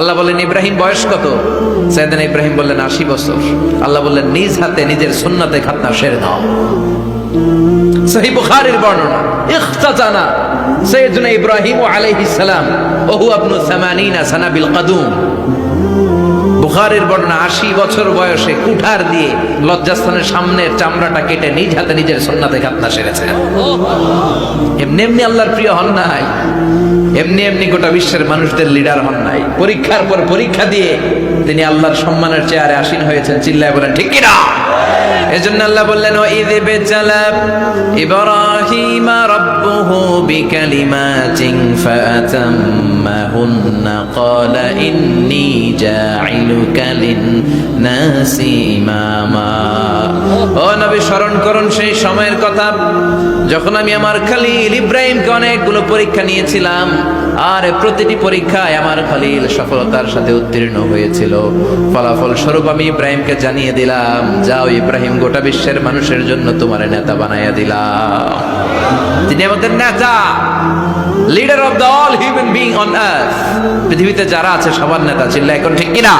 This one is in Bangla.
আল্লাহ বললেন ইব্রাহিম বয়স কত? সাইয়েদনা ইব্রাহিম বললেন 80 বছর। আল্লাহ বললেন নিজ হাতে নিজের সুন্নাতে খাতনা সেরে দাও। সহিহ বুখারীর বর্ণনা, ইখতাতানা সাইয়েদনা ইব্রাহিম আলাইহিস সালাম ওয়া হুয়া ইবনু 80 সানা বিল কাদুম। বুখারীর বর্ণনা 80 বছর বয়সে কুঠার দিয়ে লজ্জাস্থানের সামনের চামড়াটা কেটে নিজ হাতে নিজের সুন্নাতে খাতনা সেরেছেন। এমনি এমনি আল্লাহর প্রিয় হন নাই, এমনি এমনি গোটা বিশ্বের মানুষদের লিডার হন নাই। পরীক্ষার পর পরীক্ষা দিয়ে তিনি আল্লাহর সম্মানের চেয়ারে আসীন হয়েছেন। চিল্লায় বলেন ঠিক কিনা? এজন্য আল্লাহ বললেন ওয়াইদ বিতালা ইব্রাহিমা রাব্বুহু বিকালিমাতিন ফাতাম্মাহুন্না ক্বালা ইন্নী জাইলুকা লিন-নাসি ইমামা। ও নবী, স্মরণ করুন সেই সময়ের কথা যখন আমি আমার খলিল ইব্রাহিমকে অনেকগুলো পরীক্ষা নিয়েছিলাম, আর প্রতিটি পরীক্ষায় আমার খলিল সফলতার সাথে উত্তীর্ণ হয়েছিল। ফলাফল স্বরূপ আমি ইব্রাহিমকে জানিয়ে দিলাম, যাও ইব্রাহিম, গোটা বিশ্বের মানুষের জন্য তোমার নেতা বানাইয়া দিলাম। তিনি আমাদের নেতা, leader of the all human being on earth. পৃথিবীতে যারা আছে সবার নেতা। চিল্লা এখন ঠিক কিনা?